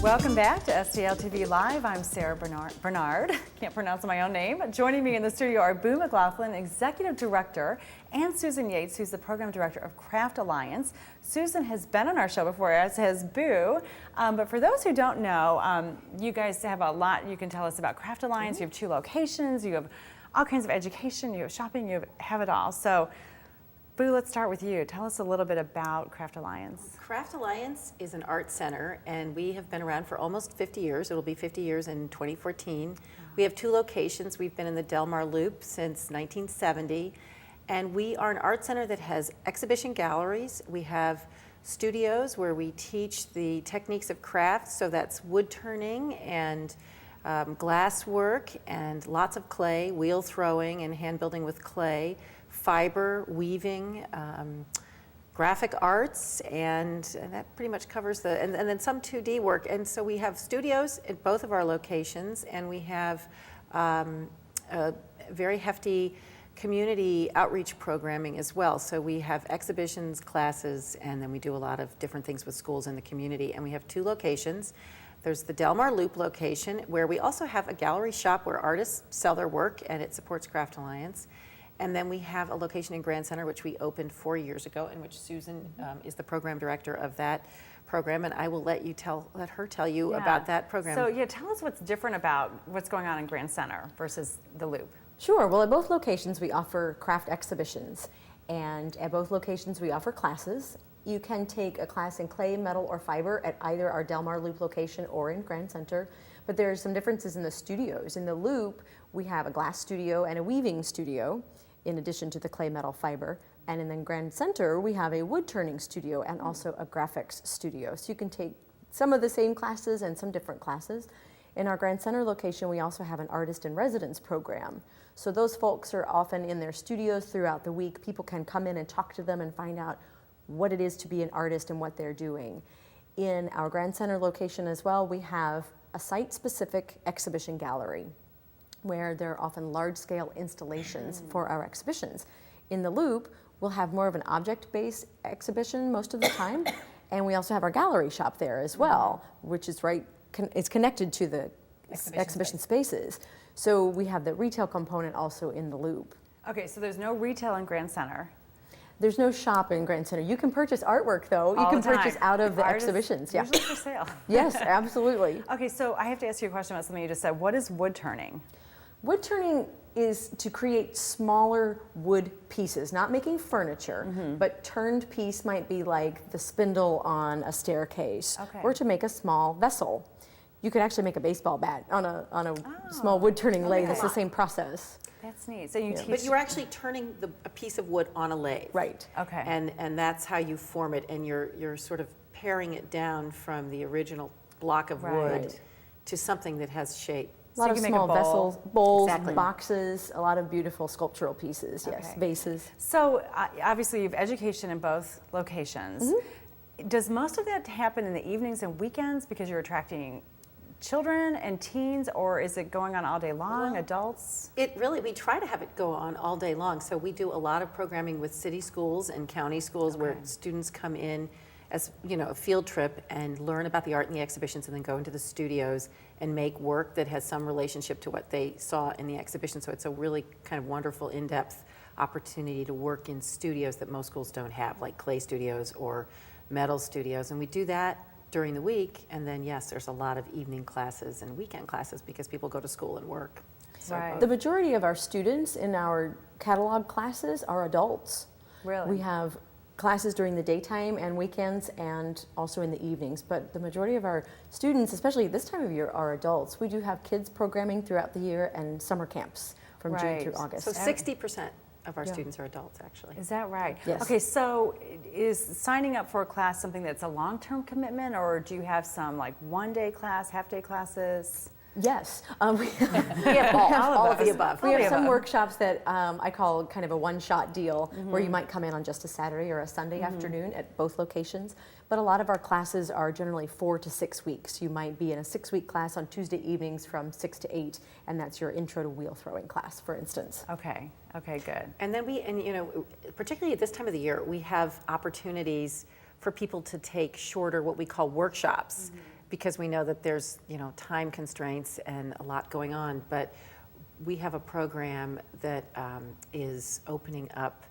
Welcome back to STL TV Live. I'm Sarah Bernard. Can't pronounce my own name. Joining me in the studio are Boo McLoughlin, Executive Director, and Susan Yates, who's the Program Director of Craft Alliance. Susan has been on our show before, as has Boo. But for those who don't know, you guys have a lot you can tell us about Craft Alliance. You have 2 locations. You have all kinds of education. You have shopping. You have it all. So, Boo, let's start with you. Tell us a little bit about Craft Alliance. Craft Alliance is an art center, and we have been around for almost 50 years. It'll be 50 years in 2014. We have 2 locations. We've been in the Delmar Loop since 1970, and we are an art center that has exhibition galleries. We have studios where we teach the techniques of craft, so that's wood turning and glass work and lots of clay, wheel throwing and hand building with clay, fiber, weaving, graphic arts, and that pretty much covers and then some 2D work. And so we have studios at both of our locations, and we have a very hefty community outreach programming as well. So we have exhibitions, classes, and then we do a lot of different things with schools in the community. And we have 2 locations. There's the Delmar Loop location, where we also have a gallery shop where artists sell their work, and it supports Craft Alliance. And then we have a location in Grand Center, which we opened 4 years ago, in which Susan is the program director of that program, and I will let her tell you about that program. So tell us what's different about what's going on in Grand Center versus the Loop. Sure. Well, at both locations we offer craft exhibitions, and at both locations we offer classes. You can take a class in clay, metal, or fiber at either our Delmar Loop location or in Grand Center. But there are some differences in the studios. In the Loop, we have a glass studio and a weaving studio, in addition to the clay, metal, fiber. And in the Grand Center, we have a wood turning studio and also a graphics studio. So you can take some of the same classes and some different classes. In our Grand Center location, we also have an artist in residence program. So those folks are often in their studios throughout the week. People can come in and talk to them and find out what it is to be an artist and what they're doing. In our Grand Center location as well, we have a site-specific exhibition gallery where there are often large-scale installations for our exhibitions. In the Loop, we'll have more of an object-based exhibition most of the time, and we also have our gallery shop there as well, which is it's connected to the exhibition spaces. So we have the retail component also in the Loop. Okay, so there's no retail in Grand Center. There's no shop in Grand Center. You can purchase artwork, though. You can purchase out of the exhibitions. Yeah, usually for sale. Yes, absolutely. Okay, so I have to ask you a question about something you just said. What is wood turning? Wood turning is to create smaller wood pieces, not making furniture, but turned piece might be like the spindle on a staircase, or to make a small vessel. You could actually make a baseball bat on a small wood turning lathe. It's the same process. That's neat. So you teach, but you're actually turning a piece of wood on a lathe. Right. Okay. And that's how you form it, and you're sort of paring it down from the original block of wood to something that has shape. A lot of small vessels, bowls, Exactly. boxes, a lot of beautiful sculptural pieces, yes, vases. So obviously you have education in both locations. Does most of that happen in the evenings and weekends because you're attracting children and teens, or is it going on all day long, adults? We try to have it go on all day long. So we do a lot of programming with city schools and county schools where students come in as a field trip and learn about the art in the exhibitions, and then go into the studios and make work that has some relationship to what they saw in the exhibition. So it's a really kind of wonderful, in-depth opportunity to work in studios that most schools don't have, like clay studios or metal studios. And we do that during the week, and then yes, there's a lot of evening classes and weekend classes because people go to school and work. So the majority of our students in our catalog classes are adults. Really? We have classes during the daytime and weekends and also in the evenings, but the majority of our students, especially this time of year, are adults. We do have kids programming throughout the year and summer camps from June through August. So 60% of our students are adults, actually. Is that right? Yes. Okay, so is signing up for a class something that's a long-term commitment, or do you have some like one-day class, half-day classes? Yes. We have all of the above. We have some workshops that I call kind of a one-shot deal, where you might come in on just a Saturday or a Sunday afternoon at both locations. But a lot of our classes are generally 4 to 6 weeks. You might be in a 6-week class on Tuesday evenings from 6 to 8, and that's your intro to wheel throwing class, for instance. Okay, good. And then particularly at this time of the year, we have opportunities for people to take shorter, what we call workshops. because we know that there's, time constraints and a lot going on. But we have a program that is opening up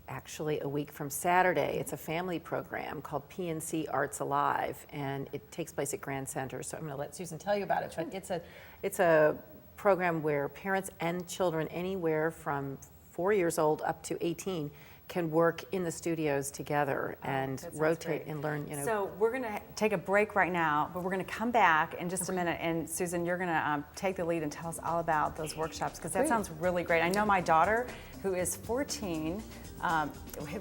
actually a week from Saturday. It's a family program called PNC Arts Alive, and it takes place at Grand Center. So I'm going to let Susan tell you about it. But it's a program where parents and children anywhere from 4 years old up to 18 can work in the studios together and rotate and learn. So we're going to take a break right now, but we're going to come back in just a minute. And Susan, you're going to take the lead and tell us all about those workshops, because that sounds really great. I know my daughter, who is 14,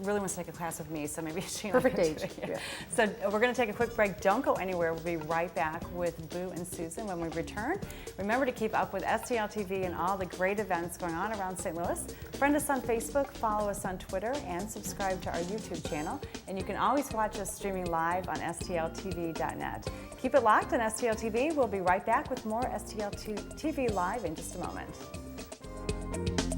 really wants to take a class with me, so maybe she Perfect age. Yeah. So we're going to take a quick break. Don't go anywhere. We'll be right back with Boo and Susan when we return. Remember to keep up with STL TV and all the great events going on around St. Louis. Friend us on Facebook, follow us on Twitter, and subscribe to our YouTube channel. And you can always watch us streaming live on STLTV.net. Keep it locked on STL TV. We'll be right back with more STL TV Live in just a moment.